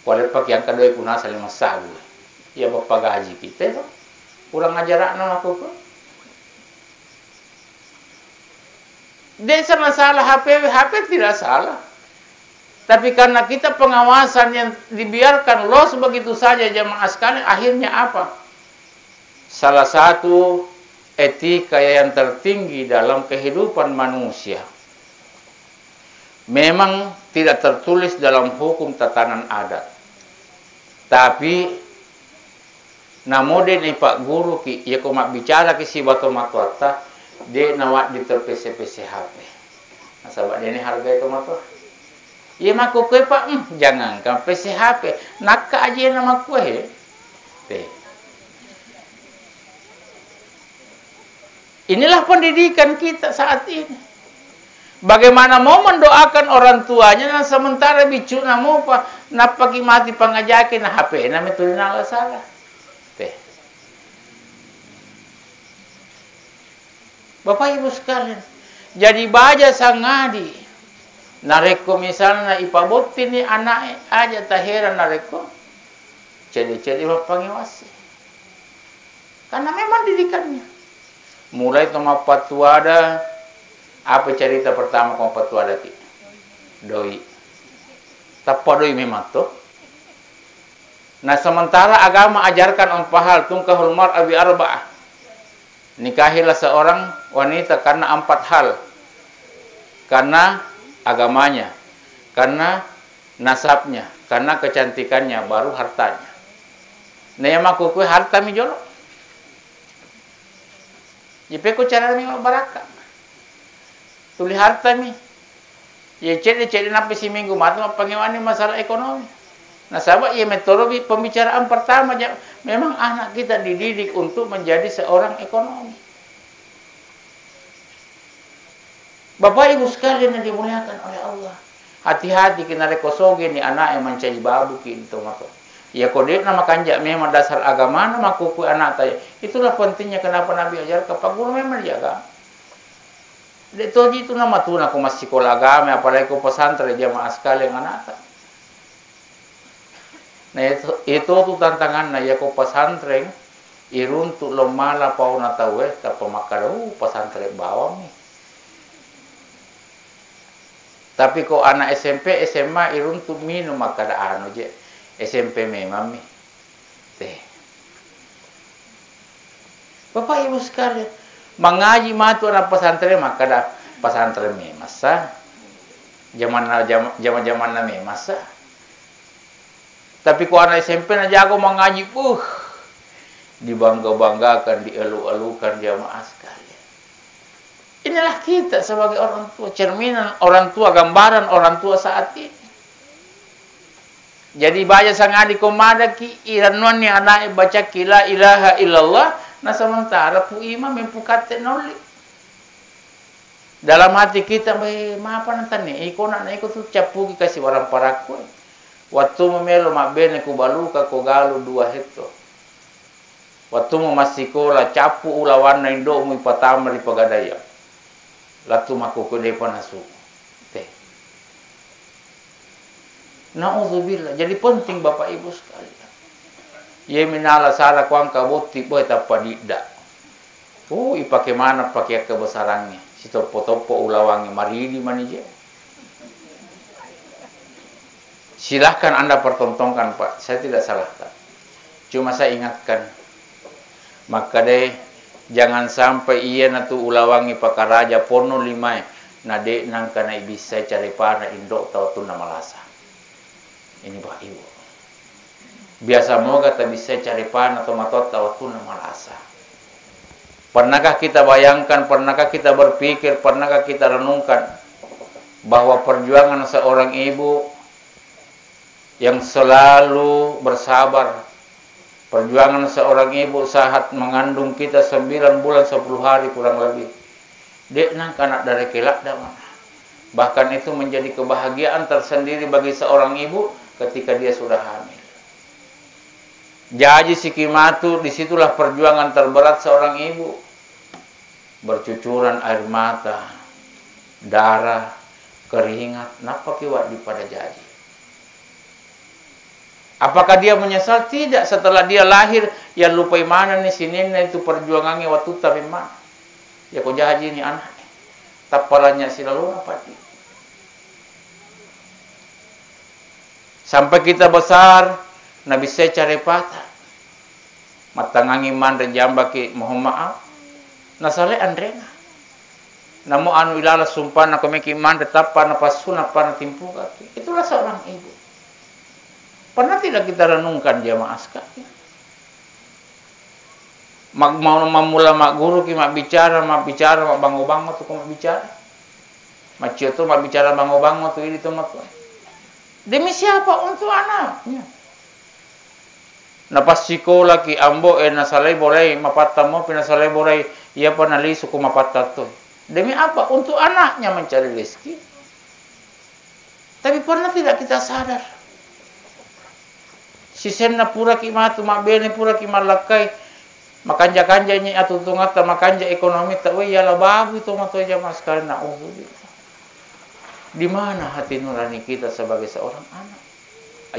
Kualit pak yang kedua pun nasal 5 sabu. Ya bapak gaji kita itu. Kurang ajaran aku kok. Desa masalah HP tidak salah. Tapi karena kita pengawasan yang dibiarkan los begitu saja jamaah sekalian. Akhirnya apa? Salah satu etika yang tertinggi dalam kehidupan manusia. Memang tidak tertulis dalam hukum tatanan adat. Tapi namode ni Pak Guru ki ya ko mak bicara ki si bato matuata de nawak di terpese-pese HP. Nah, sahabat ini harga itu matu. Ya maku kue Pak, jangan kan PC HP. Naka aja nama kue. Inilah pendidikan kita saat ini. Bagaimana mau mendoakan orang tuanya dan sementara bicu namo pa napaki mati pangajakin na HP na metulin ala salah. Bapak Ibu sekalian, jadi baja sangadi. Nareko misalnya ipabotin ni anak aja tahera nareko. Jadi pangiwasi. Karena memang didikannya. Mulai toma patuada. Apa cerita pertama kau petua dati? Doi. Tapa doi memang tu. Nah sementara agama ajarkan empat hal tungkahul mar'a bi arba'ah. Nikahilah seorang wanita karena 4 hal. Karena agamanya, karena nasabnya, karena kecantikannya, baru hartanya. Nah yang aku kue harta mi jolo. Jipe ko cara mi baraka. Tuli harta mi. Ya cede napi si minggu matu pangewani masalah ekonomi. Nah sahabat ya metode pembicaraan pertama memang anak kita dididik untuk menjadi seorang ekonomi. Bapak Ibu sekalian yang dimuliakan oleh Allah. Hati-hati kena rekosoge ni anak yang mencari babu gitu matu. Ya kode nama kanjak memang dasar agama nama kuku anak tanya. Itulah pentingnya kenapa Nabi ajar ke Pak Guru memang dijaga. Itu nama tu nak masih sekolah agama apalagi ko pesantren jamaah sekalian anak. Nah itu tu tantangan na ya ko pesantren iruntuk lomala pauna tahu ta pemakar pesantren bawang ni. Tapi ko anak SMP SMA iruntuk minum makada anu je SMP memang mi. Bapak Ibu sekalian mengaji matu anak pesantren maka dah pesantren masa zaman masa. Tapi ku anak SMP na jago mengaji, dibangga-banggakan, dielu-elukan jamaah sekalian. Inilah kita sebagai orang tua, cerminan orang tua, gambaran orang tua saat ini. Jadi baca sangadi komada ki iranon ni anak baca la ilaha illallah. Nah sementara pu imam mempukat noli. Dalam hati kita, maapa nanti nih, iko nak iko tu capu kasih orang paraku. Waktu memelo mak bene ku baluka ku galu 2 hektar. Waktu masih kola capu ulawan na indo mu ipatama di pagadaya. Latu maku ku depan asu. Teh. Nauzubillah. Jadi penting Bapak Ibu sekalian. Ye minala sala kuang kabuti boy tapadida. Ipake mana pakai kebesarannya. Si topo-topo ulawangi maridi manije. Silahkan Anda pertontonkan Pak. Saya tidak salahkan. Cuma saya ingatkan. Maka deh jangan sampai iya natu ulawangi pakaraja porno 5 nade nang kana bisa cari pana indok tau tu nama lasa. Ini Pak Ibu. Biasa moga tak bisa cari pana atau matot tau tu nama lasa. Pernahkah kita bayangkan, pernahkah kita berpikir, pernahkah kita renungkan bahwa perjuangan seorang ibu yang selalu bersabar, perjuangan seorang ibu saat mengandung kita 9 bulan 10 hari kurang lebih, dek nang kanak dari kelak dah. Bahkan itu menjadi kebahagiaan tersendiri bagi seorang ibu ketika dia sudah hamil. Jadi sikimatu, disitulah perjuangan terberat seorang ibu. Bercucuran air mata, darah, keringat, napa kiwat di pada jadi. Apakah dia menyesal? Tidak. Setelah dia lahir, ya lupa mana nih sinina itu perjuangannya waktu tapi mana. Ya kau jahaji ini anak. Tapalanya silalu apa sih? Sampai kita besar, Nabi saya cari patah. Matangangi man rejamba ki mohon maaf. Nasale andrena. Namo anu ilala sumpah na komeki man tetap pana pasuna pana timpu kaki. Itulah seorang ibu. Pernah tidak kita renungkan jamaah sekalian? Mau mamula mak guru ki mak bicara mak bango-bango tu mak bicara. Mak cio tu mak bicara bango-bango tu ini tu mak. Demi siapa? Untuk anaknya. Napas sekolah ki ambo nasalai borai mapatamo pinasalai borai ia panali suku mapatato. Demi apa? Untuk anaknya mencari rezeki. Tapi pernah tidak kita sadar? Sisenna pura ki matu mak bene pura ki malakai makanja-kanja nyi atu tungata makanja ekonomi tak we yala babu itu mato jamaah sekalian naudzubillah. Di mana hati nurani kita sebagai seorang anak?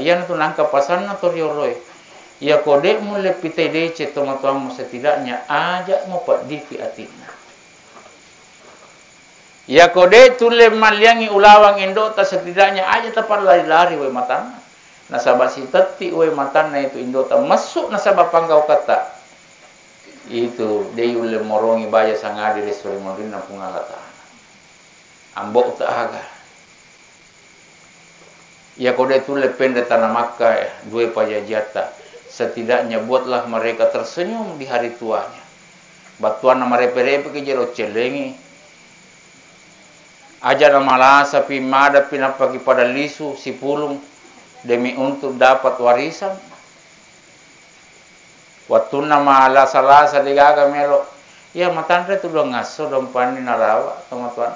Ayana tu nangka pasanna to rioroi. Ya kode mulai pite dece tomat-tomat setidaknya ajak mau pak divi atina. Ya kode tule maliangi ulawang indota setidaknya aja tapar lari-lari we matana. Nasabah si teti we matana itu indota masuk nasabah panggau kata. Itu deyule morongi baya sangadi resuri morina pungalata. Ambok tak aga. Ya kode tule pende tanah Makkah dua pajajata. Setidaknya buatlah mereka tersenyum di hari tuanya. Batuan nama repe-repe ke jero celengi. Aja nama lasa pimada pinapaki pada lisu si pulung demi untuk dapat warisan. Waktu nama lasa-lasa digaga melo. Ya matandre tu dong ngaso dong pani narawa teman-teman.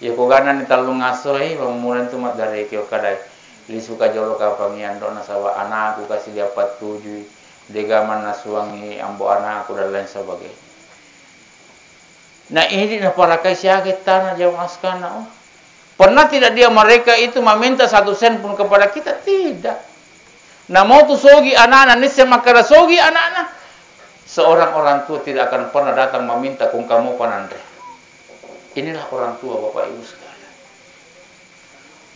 Ya kogana ni talung ngaso pamuran tu mat dari kio kadai. Lisu kajolo kapangian dona sawa anakku kasih dapat 7 degaman nasuangi ambo anakku dan lain sebagainya. Nah ini na para kaisyaget tanah jauh askana. Pernah tidak dia mereka itu meminta 1 sen pun kepada kita? Tidak. Nah mau tu sogi anak-anak nisya makara sogi anak-anak. Seorang orang tua tidak akan pernah datang meminta kung kamu panandre. Inilah orang tua Bapak Ibu sekalian.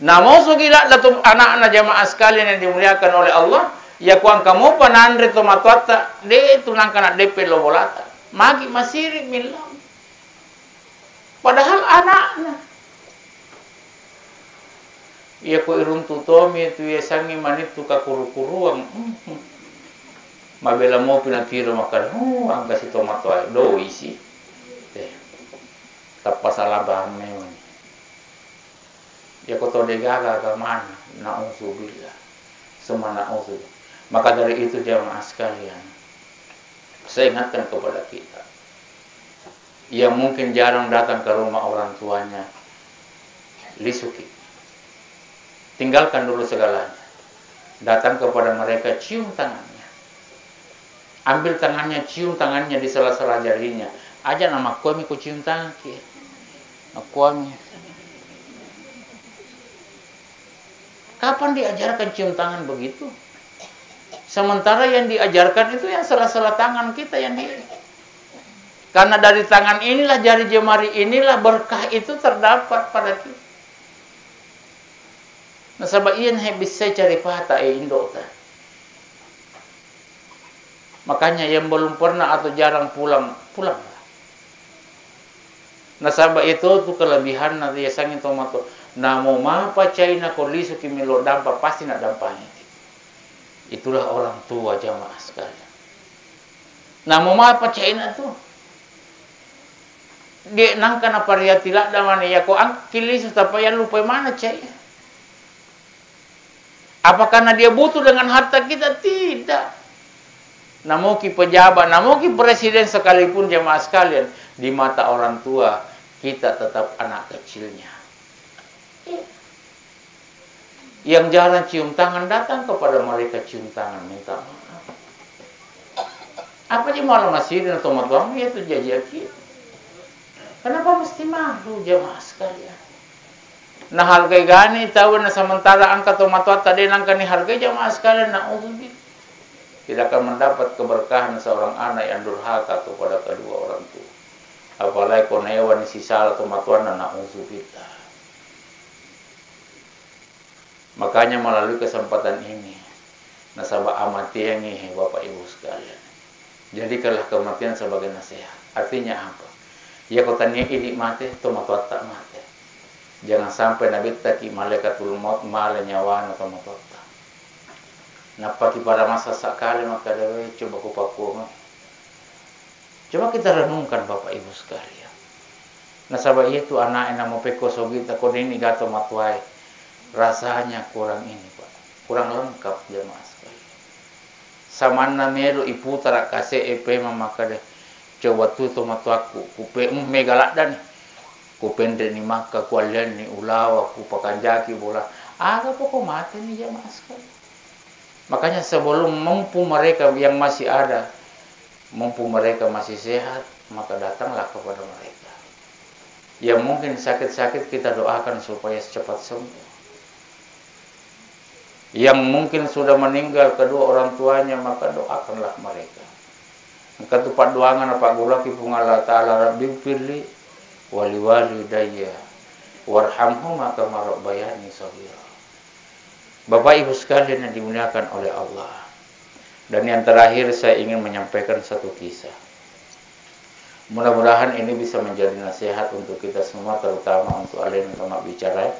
Nah mau sugila datum anak-anak jamaah sekalian yang dimuliakan oleh Allah, ya kuang kamu panandre tomatwata de tunang kana DP lobolata. Magi masiri milam. Padahal anaknya. Ya ko iruntu tomi itu ya sangi manit tu kakuru-kuruang. Mabela mo pinatiro makan. Ang kasi tomatwa do isi. Tapasala bahame. Ya koto degaga ke mana? Na'udzubillah. Semua na'udzubillah. Maka dari itu jamaah sekalian, saya ingatkan kepada kita. yang mungkin jarang datang ke rumah orang tuanya, lisuki. Tinggalkan dulu segalanya. Datang kepada mereka, cium tangannya. Ambil tangannya, cium tangannya di sela-sela jarinya. Aja nama kuami ku cium tangan ki. Kuami. Kapan diajarkan cium tangan begitu? Sementara yang diajarkan itu yang sela-sela tangan kita yang di. Karena dari tangan inilah, jari jemari inilah berkah itu terdapat pada kita. Nah, sabab iyan bisa cari pata indo ta. Makanya yang belum pernah atau jarang pulang, pulanglah. Nah, sabab itu tuh kelebihan nanti ya sangin tomato. Namo mapa China kolisu kimilo dampa pasti nak dampanya. Itulah orang tua jamaah sekalian. Namo mapa China tuh. Dia nangkan apa ria tilak damane ya ko ang kilisu tapaya lupa mana China. Apa karena dia butuh dengan harta kita? Tidak. Namuki pejabat, namuki presiden sekalipun jemaah sekalian, di mata orang tua, kita tetap anak kecilnya. Yang jarang cium tangan, datang kepada mereka cium tangan, minta maaf. Apa sih malah masirin atau matuang, itu jajah kita. Kenapa mesti malu jemaah sekalian? Nah harga gani tahu na sementara angka tomato tadi nangka ni harga jamaah sekalian naudzubillah tidak akan mendapat keberkahan seorang anak yang durhaka kepada kedua orang tua. Apalagi konewa ni sisal tomato na naudzubillah. Makanya melalui kesempatan ini nasabah amati yang ini Bapak Ibu sekalian. Jadikanlah kematian sebagai nasihat. Artinya apa? Ya kau tanya ini mati tomato tak mati. Jangan sampai Nabi taki malaikatul maut mala nyawa atau matota. Napaki pada masa sakali maka dewe coba kupaku. Coba kita renungkan Bapak Ibu sekalian. Nah sabab itu anak yang mau peko sogita kodini gato matuai. Rasanya kurang ini Pak. Kurang lengkap jemaah sekalian. Samana melu iputar kase EP maka deh. Coba tuh matuaku kupe megalak dan kupende ni maka kualian ni ulawa ku pakanjaki bola ada pokok mati ni jamaah sekali. Makanya sebelum mampu mereka yang masih ada, mampu mereka masih sehat, maka datanglah kepada mereka. Yang mungkin sakit-sakit kita doakan supaya cepat sembuh. Yang mungkin sudah meninggal kedua orang tuanya, maka doakanlah mereka. Maka tupat doangan apa gula kipung Allah Ta'ala Rabbi firli wali daya warhamhuma kama rabbayani shaghira. Bapak Ibu sekalian yang dimuliakan oleh Allah. Dan yang terakhir saya ingin menyampaikan satu kisah. Mudah-mudahan ini bisa menjadi nasihat untuk kita semua, terutama untuk alien yang bicara.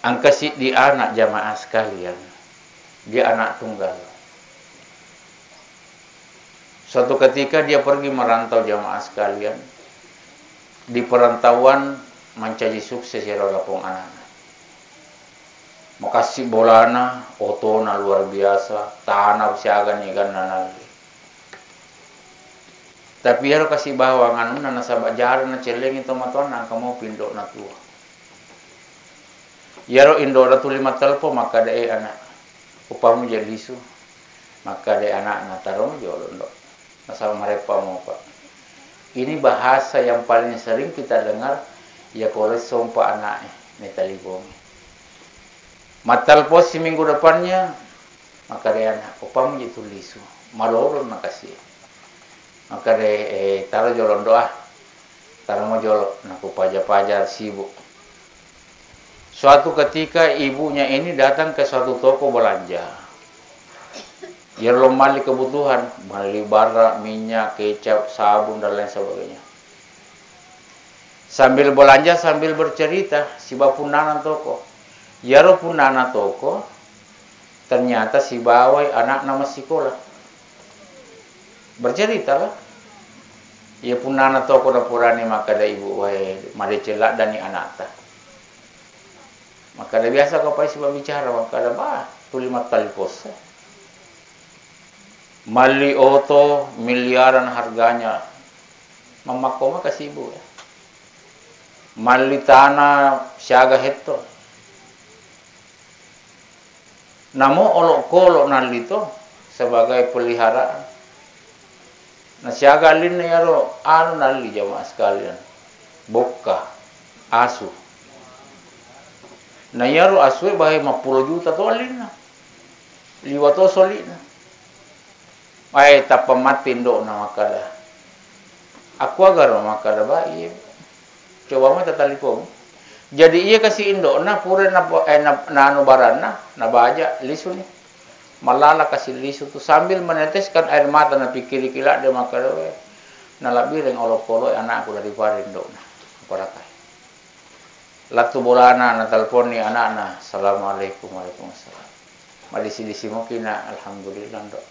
Angkasi di anak jamaah sekalian, dia anak tunggal. Suatu ketika dia pergi merantau jamaah sekalian. Di perantauan mencari sukses ya lapung anak. Makasih bolana, otona luar biasa, tanah siagan ikan nanali. Tapi harus kasih bawangan nana sabak jaran na celeng itu matuan kamu pindok na tua. Yaro indo ratu 5 telpo maka deh anak upamu jadi lisu. Maka deh anak na tarong jolon dok. Nasab mereka mau pak. Ini bahasa yang paling sering kita dengar ya kalau sompa anak ni telepon. Matal pos si minggu depannya maka dia anak upamu jadi tulisu. Malorun makasih. Maka deh taruh jolon doa. Taruh mau jolok nak pajar-pajar sibuk. Suatu ketika ibunya ini datang ke suatu toko belanja. Ya lo mali kebutuhan, mali bara, minyak, kecap, sabun dan lain sebagainya. Sambil belanja sambil bercerita, si bapunanan toko. Ya lo punana toko, ternyata si bawai anak nama sekolah. Bercerita lah. Ya punana toko dapurani maka ada ibu wai mari celak dan ni anak ta. Maka ada biasa kau pai si bicara maka ada bah tulimat tali pos. Mali oto miliaran harganya Mamakoma kasibu ya. Malitana siaga hetto. Namo olok kolok nalito sebagai peliharaan. Nah siaga lin yaro anu nali jamaah sekalian. Bokka, asu. Nah yaro asu bahe 50 juta to alina. Liwato solina. Ay tapamatin do na makala. Aku agar makala ba iya. Coba mah tataliko. Jadi iya kasih indo na pura na anu barana na baja lisu ni. Malala kasih lisu tu sambil meneteskan air mata na pikir kila dia makala we. Na labireng olok-olok anak aku dari parindo na. Parakai. Latu bolana na telepon ni anak-anak. Assalamualaikum waalaikumsalam. Malisi-lisi mo kina alhamdulillah do.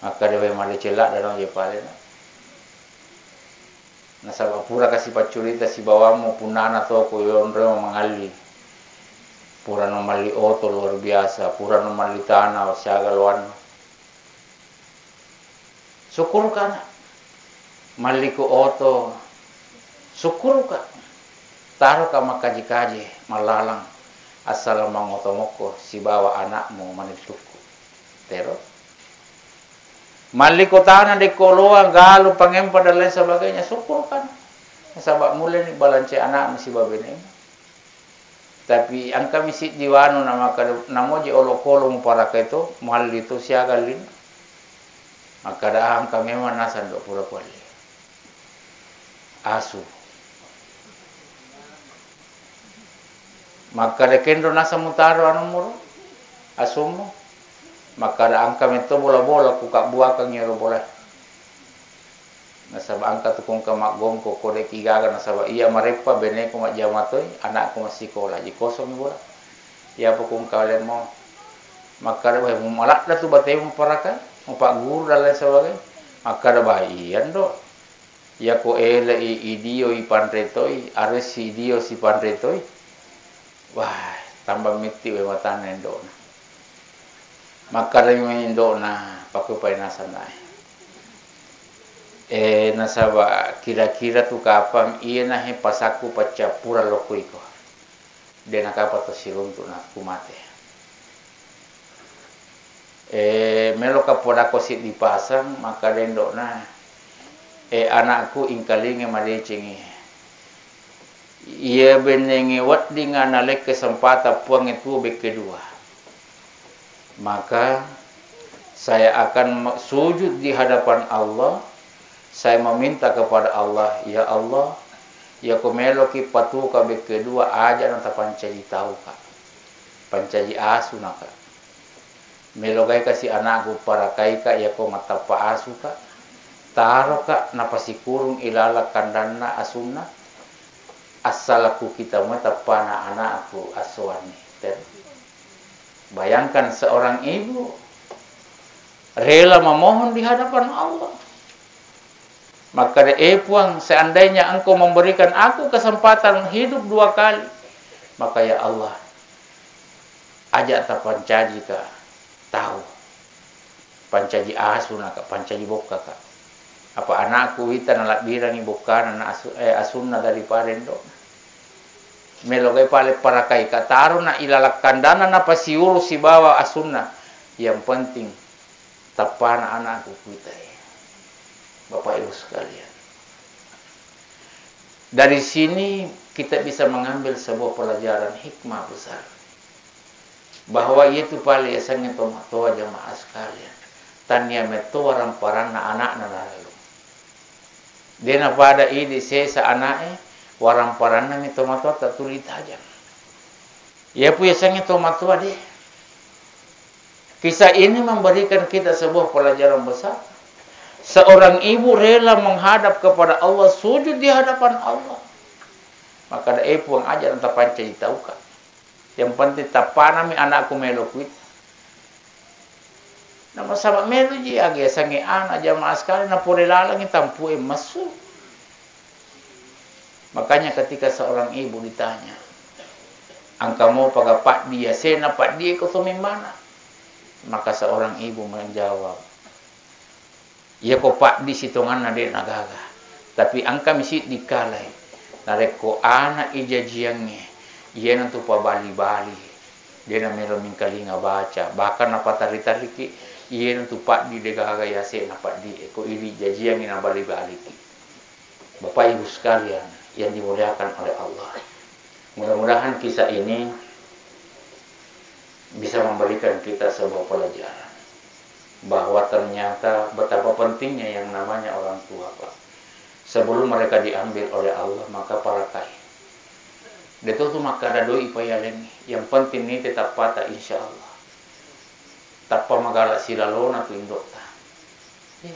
Maka dia mali celak dalam je palena. Nasaba pura kasih pacurita si bawamu punana toko yonre mangali. Pura nomali oto luar biasa, pura nomali tanah siaga luan. Syukur kan? Maliku oto. Syukur kan? Taruh ka makaji-kaji malalang asal mangotomoko si bawa anakmu manituku. Terus Maliko tanah di koloa galu pangempa dan lain sebagainya syukur kan. Sabak mulai ni balance anak mesti babene. Tapi angka misi diwanu nama namo je olok kolong para itu mal itu siagalin. Maka dah angka memang nasan do pura kuali. Asu. Maka dekendo nasa mutaro anu muru. Asumu. Maka ada angka itu bola-bola kuka buakang nyero bola. Nasaba angka tukung ke mak gongko kode kigaga nasaba iya marepa bene ko mak jamatoi anakku masih sekolah ji kosong bola. Ya pokong kalian mau. Maka ada bae malak dah tu bateu parakan, pak guru dan lain sebagainya. Maka ada bahian do. Ya ko ele idio i pandretoi, ares si idio si pandretoi. Wah, tambah miti we matane do. Maka rin indo na pakupay nasa na. Nasaba kira-kira tu kapang iya na he pasaku paca pura lokoi ko. De nakapa to silun tu na kumate. Melo kapoda ko si dipasang maka dendo na. Anakku ingkalinge malecengi. Iya benenge wat dengan nalek kesempatan puang itu kedua. Maka saya akan sujud di hadapan Allah. Saya meminta kepada Allah, ya Allah, ya kumelo ki patu ka be kedua aja nanta pancaji tahu ka. Pancaji asu naka. Melo gai kasih anakku para kai ka ya ko mata pa asu ka. Taro ka napasi kurung ilala kandana asuna. Asalaku kita mata pana anakku aswani. Bayangkan seorang ibu rela memohon di hadapan Allah. Maka puang seandainya engkau memberikan aku kesempatan hidup 2 kali. Maka ya Allah, ajak ta pancaji ka tahu. Pancaji asuna ka, pancaji bokka ka. Apa anakku wita nalak birangi bokka na asunna dari parendo. Melogai pale parakai kataru na ilalak kandana na pasiuru si bawa asunna. Yang penting tapana anakku kita. Bapak Ibu sekalian. Dari sini kita bisa mengambil sebuah pelajaran hikmah besar. Bahwa itu pale esangnya toa jamaah sekalian. Tanya meto orang parana anak na lalu. Dena pada ide sesa anaknya. Warang parana ni tomato tak tuli tajam. Ya punya sangat tomato deh. Kisah ini memberikan kita sebuah pelajaran besar. Seorang ibu rela menghadap kepada Allah, sujud di hadapan Allah. Maka ada puang ajar entah pancai tahu kan. Yang penting tak panami anakku melokuit. Nama sahabat melu ji agi sange anak jamaah sekali na pore lalang tampu masuk. Makanya ketika seorang ibu ditanya, angka mau pakai pak dia, sena pak dia kau tumi mana? Maka seorang ibu menjawab, ya kau pak di situngan nade nagaga. Tapi angka misi dikalai. Nareko anak ijajiangnya. Ia nanti pa bali-bali. Dia na meron min kalinga baca. Bahkan apa tari-tariki. Ia nanti pak di degaga yase na pak di. Eko ili jajiang na bali-bali. Bapak Ibu sekalian yang dimuliakan oleh Allah. Mudah-mudahan kisah ini bisa memberikan kita sebuah pelajaran. Bahwa ternyata betapa pentingnya yang namanya orang tua, Pak. Sebelum mereka diambil oleh Allah, maka para kaya. Itu tuh maka ada doi ipayaleni. Yang penting ini tetap patah insya Allah. Tanpa magala silalona tu indokta. Ya.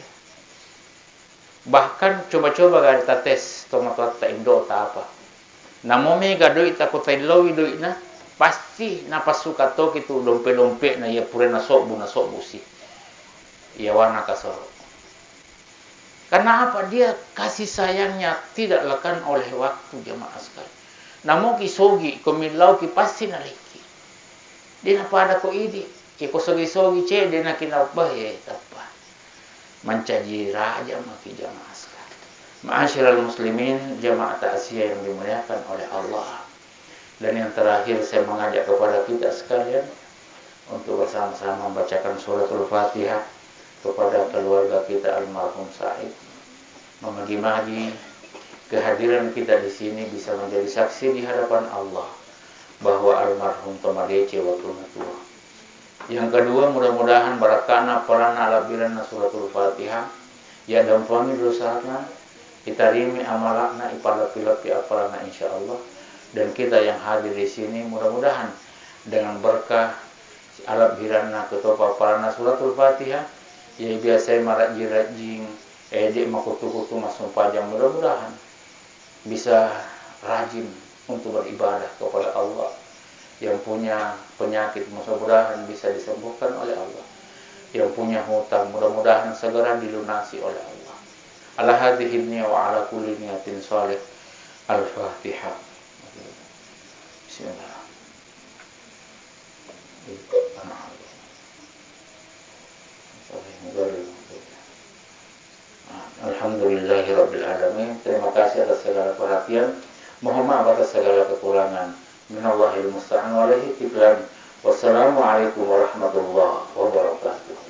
Bahkan coba-coba gak tes tomat-tomat indokta apa. Namome gadoi takut tailawi doi na. Pasti napas suka tok itu dompe-dompe na ya pure na sobu sih. Ya wana kasoro. Karena apa? Dia kasih sayangnya tidak lekan oleh waktu jamaah sekali. Namun kisogi, komilau ki pasti naliki. Dia napa ada ko idi. Ki kosogi-sogi ce dia nak kinapa ya apa. Mencaji raja maki jamaah sekali. Ma'asyiral muslimin, jamaah ta'ziyah yang dimuliakan oleh Allah. Dan yang terakhir saya mengajak kepada kita sekalian untuk bersama-sama membacakan suratul Fatihah kepada keluarga kita almarhum Said, memagi-magi kehadiran kita di sini bisa menjadi saksi di hadapan Allah bahwa almarhum tomadece waktu tua. Yang kedua, mudah-mudahan barakana parana labiran suratul Fatihah ya dampangi dosana kita rimi amalakna ipalapi-lapi apalana insyaallah. Dan kita yang hadir di sini mudah-mudahan dengan berkah alat birana ketopa parana suratul Fatihah ya biasa marak jirajing dia makutu-kutu masuk pajang, mudah-mudahan bisa rajin untuk beribadah kepada Allah. Yang punya penyakit mudah-mudahan bisa disembuhkan oleh Allah. Yang punya hutang mudah-mudahan segera dilunasi oleh Allah. Ala hadhihi niyya wa ala kulli niyatin shalih. Al-Fatihah. Bismillah. Alhamdulillahirrabbilalamin. Terima kasih atas segala perhatian. Mohon maaf atas segala kekurangan. Minallahil musta'an wa alaihi kiflan. Wassalamualaikum warahmatullahi wabarakatuh.